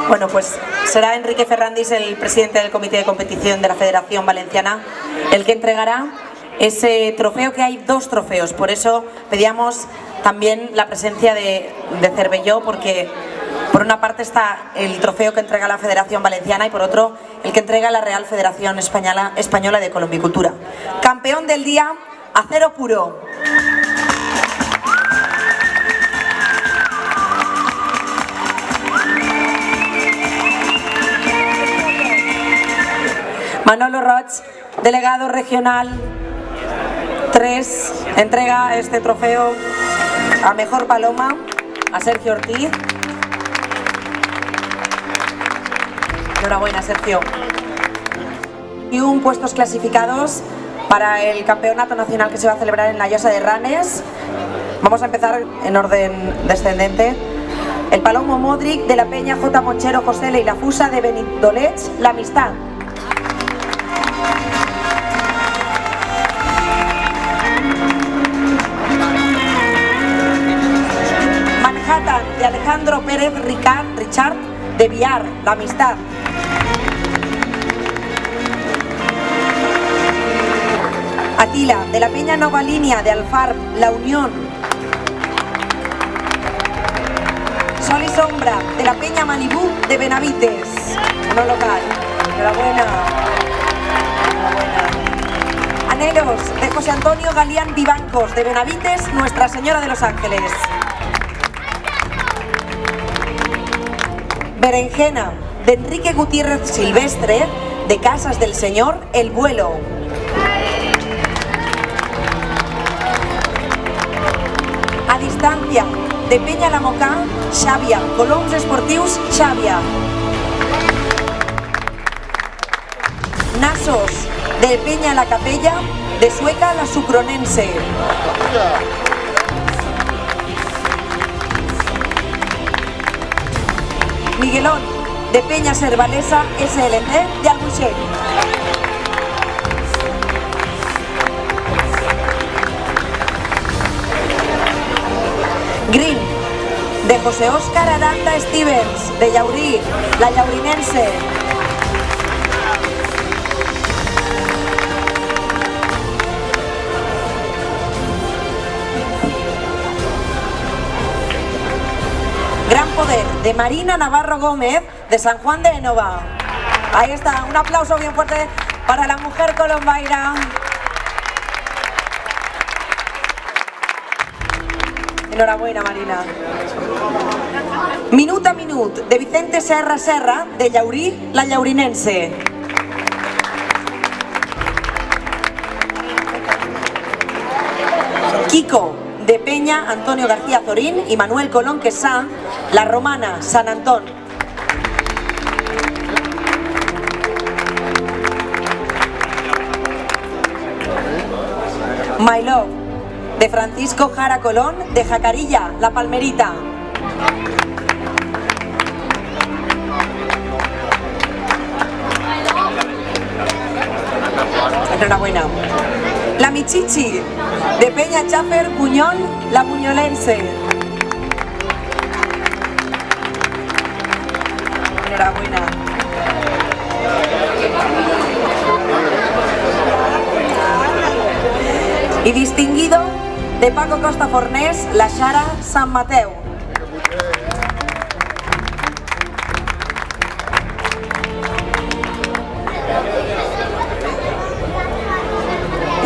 Bueno, pues será Enrique Ferrandis, el presidente del Comité de Competición de la Federación Valenciana, el que entregará ese trofeo, que hay dos trofeos. Por eso pedíamos también la presencia de Cervelló, porque por una parte está el trofeo que entrega la Federación Valenciana y por otro el que entrega la Real Federación Española de Colombicultura. Campeón del día, Acero Puro. Manolo Roig, delegado regional 3, entrega este trofeo a Mejor Paloma, a Sergio Ortiz. Enhorabuena, Sergio. Y puestos clasificados para el campeonato nacional que se va a celebrar en la Llosa de Ranes. Vamos a empezar en orden descendente. El Palomo Modric de la Peña J. Monchero José y la Fusa de Benidolets, La Amistad. Manhattan de Alejandro Pérez Richard de Villar, La Amistad. Atila de la Peña Nova Línea de Alfarb, La Unión. Sol y Sombra de la Peña Malibú de Benavites, no local. Enhorabuena. Anhelos de José Antonio Galián Vivancos de Benavites, Nuestra Señora de los Ángeles. Berenjena de Enrique Gutiérrez Silvestre de Casas del Señor, El Vuelo. A Distancia de Peña la Mocà, Xàbia, Coloms Esportius, Xàbia. Nasos de Peña la Capella de Sueca, La Sucronense. Miguelón de Peña Cervalesa, SLC de Albuixec. Green de José Óscar Aranda Stevens de Llaurí, La Llaurinense. Gran Poder de Marina Navarro Gómez de San Juan de Énova. Ahí está, un aplauso bien fuerte para la mujer colombaira. Enhorabuena, Marina. Minut a Minut de Vicente Serra Serra de Llaurí, La Llaurinense. Kiko de Peña Antonio García Zorín y Manuel Colón Quesá, La Romana, San Antón. My Love de Francisco Jara Colón de Jacarilla, La Palmerita. Enhorabuena. La Michichi de Peña Chafer Buñol, La Buñolense. Enhorabuena. Y distinguido de Paco Costa Fornés, La Xara, San Mateu.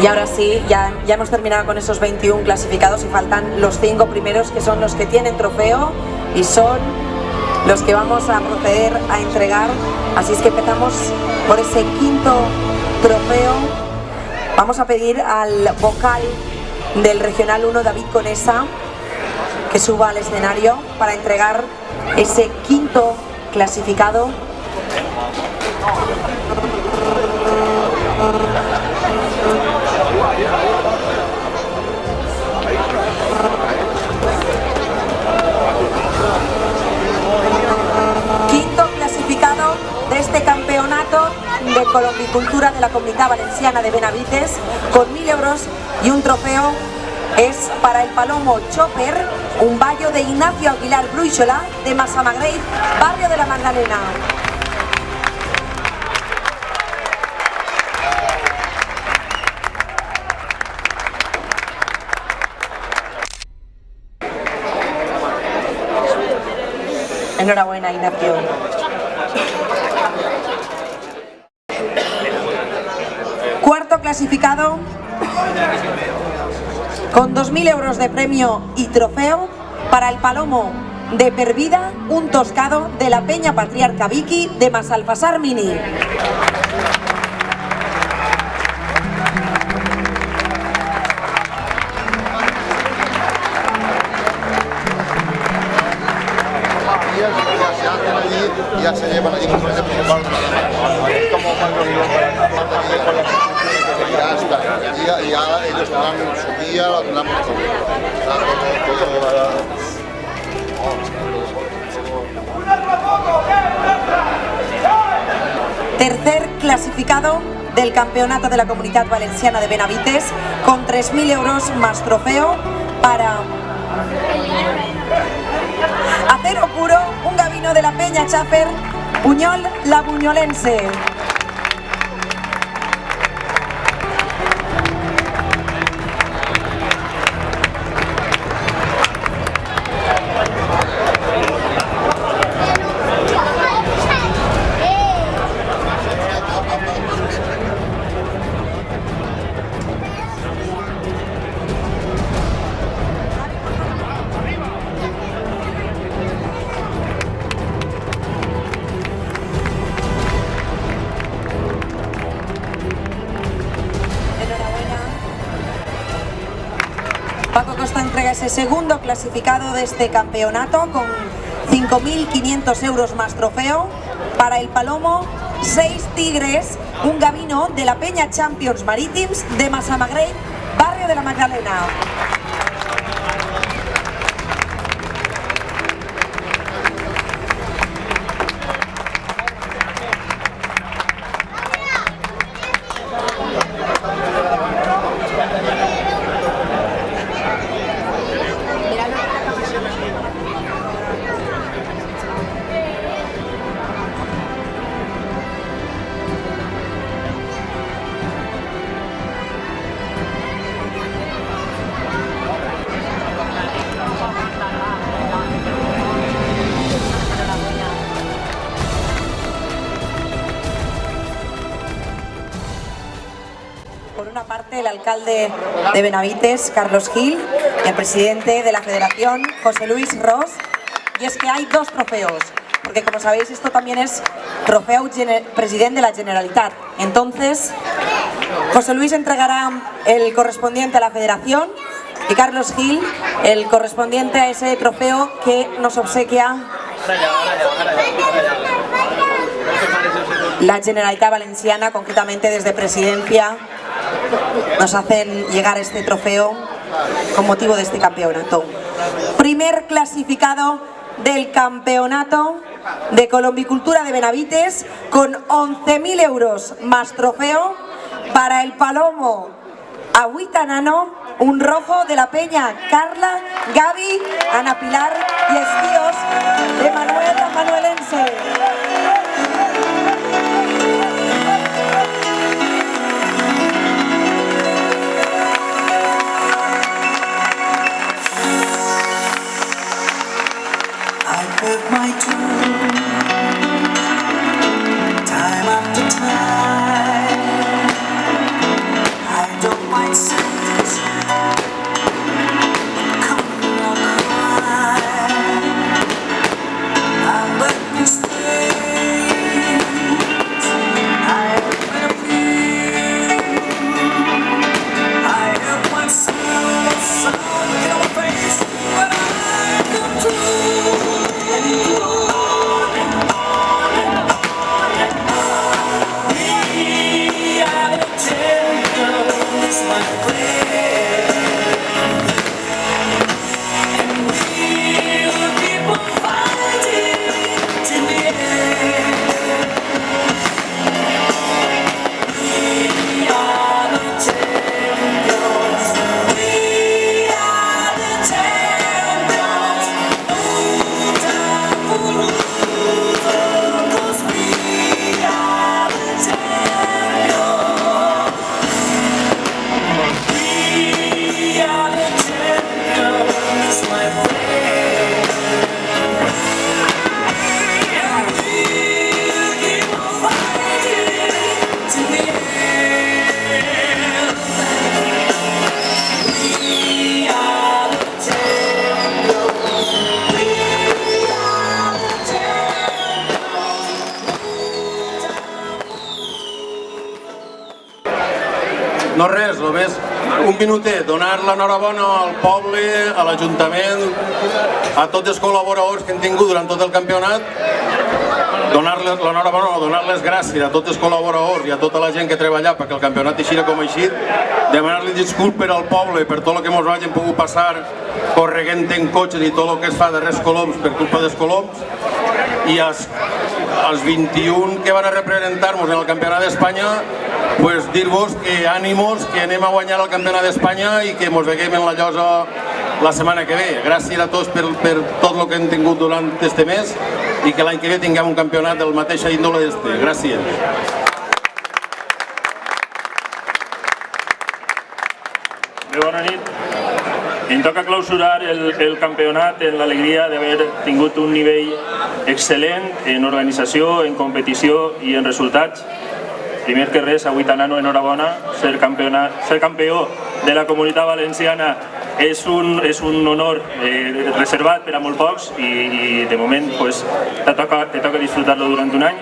Y ahora sí, ya hemos terminado con esos 21 clasificados y faltan los 5 primeros, que son los que tienen trofeo y son los que vamos a proceder a entregar. Así es que empezamos por ese quinto trofeo. Vamos a pedir al vocal del Regional 1, David Conesa, que suba al escenario para entregar ese quinto clasificado. Quinto clasificado de este campeonato de colombicultura de la Comunidad Valenciana de Benavites, con 1000 euros y un trofeo es para el Palomo Chopper, un vallo de Ignacio Aguilar Bruixola de Massamagrell, barrio de la Magdalena. Enhorabuena, Ignacio. Cuarto clasificado, con 2.000 euros de premio y trofeo, para el Palomo de Pervida, un toscado de la Peña Patriarca Vicky de Massalfassar Mini. Ya se llevan allí como ese principal como ya está, y ya ellos tendrán su día, lo tendrán Tercer clasificado del Campeonato de la Comunidad Valenciana de Benavites, con 3.000 euros más trofeo, para Acero Puro, un gabino de la Peña Chapper, Buñol la Buñolense. Paco Costa entrega ese segundo clasificado de este campeonato con 5.500 euros más trofeo, para el Palomo 6 Tigres, un gabino de la Peña Champions Maritims de Massamagrell, barrio de la Magdalena. Por una parte, el alcalde de Benavites, Carlos Gil, y el presidente de la Federación, José Luis Ros. Y es que hay dos trofeos, porque como sabéis esto también es trofeo presidente de la Generalitat. Entonces, José Luis entregará el correspondiente a la Federación y Carlos Gil el correspondiente a ese trofeo que nos obsequia la Generalitat Valenciana, concretamente desde Presidencia. Nos hacen llegar este trofeo con motivo de este campeonato. Primer clasificado del campeonato de colombicultura de Benavites, con 11.000 euros más trofeo, para el Palomo Agüitanano, un rojo de la Peña Carla, Gaby, Ana Pilar y Estíos de Manuel la Manuelense. My turn, time after time, I don't mind sentence, coming or cry, I let me stay. No res, només un minutet, donar l'enhorabona al poble, a l'Ajuntament, a tots els col·laboradors que hem tingut durant tot el campionat, donar-les l'enhorabona o donar les gràcies a tots els col·laboradors i a tota la gent que treballa perquè el campionat eixirà com ha eixit, demanar-li disculpes al poble per tot el que ens hagin pogut passar correguent en cotxes i tot el que es fa de res coloms per culpa dels coloms, i als 21 que van a representar-nos en el Campionat d'Espanya, pues dir-vos que ànimos, que anem a guanyar el Campionat d'Espanya i que ens veiem en la llosa la setmana que ve. Gràcies a tots per tot el que hem tingut durant este mes i que l'any que ve tinguem un campionat del mateix índole d'este. Gràcies. Bona nit. Em toca clausurar el campionat en l'alegria d'haver tingut un nivell excel·lent en organització, en competició i en resultats. Primer que res, avui t'anano enhorabona, ser campió de la Comunitat Valenciana és un honor reservat per a molt pocs i de moment te toca disfrutar-lo durant un any.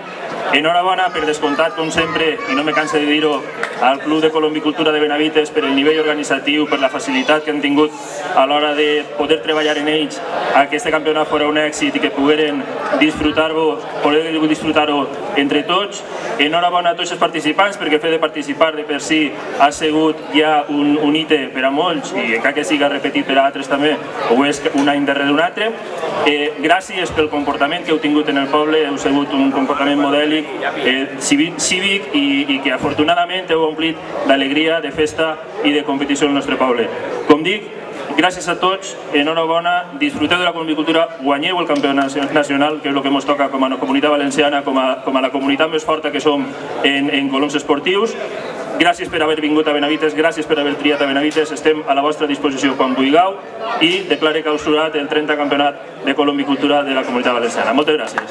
Enhorabona, per descomptat, com sempre, i no me canso de dir-ho, al Club de Colombicultura de Benavites per el nivell organitzatiu, per la facilitat que han tingut a l'hora de poder treballar en ells a que aquest campionat fos un èxit i que pogueren disfrutar-ho entre tots. Enhorabona a tots els participants, perquè fer de participar de per si ha sigut ja un hite per a molts i encara que siga repetit per a altres també, ho és un any darrere d'un altre. Gràcies pel comportament que heu tingut en el poble, heu sigut un comportament modèlic, cívic i que afortunadament heu omplit d'alegria, de festa i de competició al nostre poble. Com dic, gràcies a tots, enhorabona, disfruteu de la colombicultura, guanyeu el campionat nacional, que és el que ens toca com a comunitat valenciana, com a la comunitat més forta que som en coloms esportius. Gràcies per haver vingut a Benavites, gràcies per haver triat a Benavites, estem a la vostra disposició quan vulgueu i declare clausurat el 30 campionat de colombicultura de la comunitat valenciana. Moltes gràcies.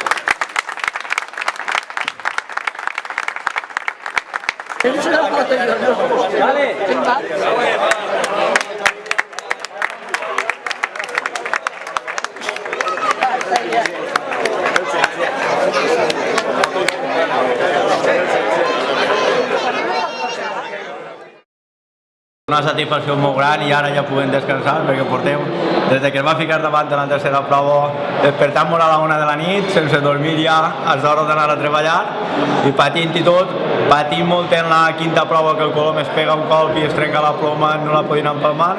Una satisfacció molt gran i ara ja podem descansar perquè portem, des que es va ficar davant de la tercera prova, despertant-nos a la 1 de la nit, sense dormir ja, és d'hora d'anar a treballar i patint i tot, patint molt en la quinta prova que el colom es pega un colp i es trenca la ploma, no la podien empalmar,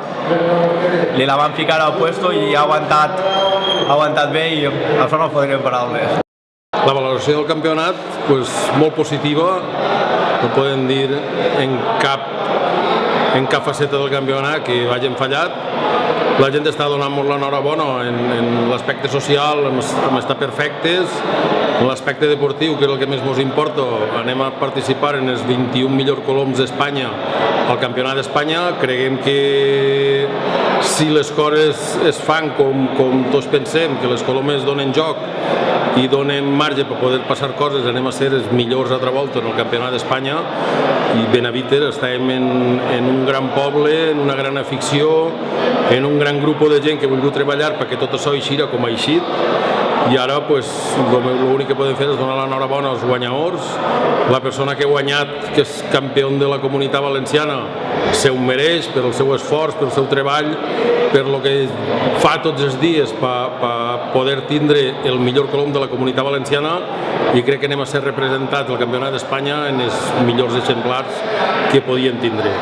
li la van ficar al puesto i ha aguantat bé i això no podrien paraules. La valoració del campionat, molt positiva, no podem dir en cap faceta del campionat que hagin fallat. La gent està donant molt l'enhorabona en l'aspecte social, en estar perfectes, en l'aspecte deportiu, que és el que més ens importa. Anem a participar en els 21 millors coloms d'Espanya al Campionat d'Espanya. Creiem que si les coses es fan com tots pensem, que les colomes donen joc i donen marge per poder passar coses, anem a ser els millors altra volta en el Campionat d'Espanya i Benavites estem en un gran poble, en una gran afició, en un gran grup de gent que ha volgut treballar perquè tot això eixirà com ha eixit i ara l'únic que podem fer és donar l'enhorabona als guanyadors. La persona que ha guanyat, que és campió de la Comunitat Valenciana, se ho mereix per el seu esforç, pel seu treball, per el que fa tots els dies per poder tindre el millor colom de la Comunitat Valenciana i crec que anem a ser representats al Campionat d'Espanya en els millors exemplars que podien tindre.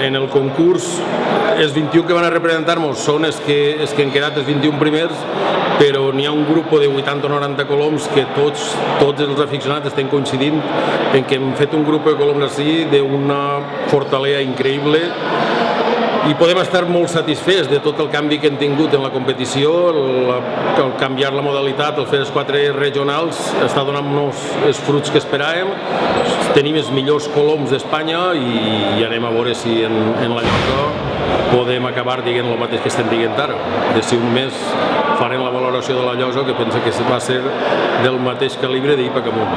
En el concurs, els 21 que van a representar-nos són els que han quedat els 21 primers, però n'hi ha un grup de 80 o 90 coloms que tots els aficionats estem coincidint en que hem fet un grup de coloms així d'una fortalesa increïble i podem estar molt satisfets de tot el canvi que hem tingut en la competició, el canviar la modalitat, el fer els 4 regionals, està donant-nos els fruits que esperàvem. Tenim els millors coloms d'Espanya i anem a veure si en la lloca podem acabar dient el mateix que estem dient ara. D'ací un mes farem la valoració de la llosa, que penso que va ser del mateix calibre d'Ipac amunt.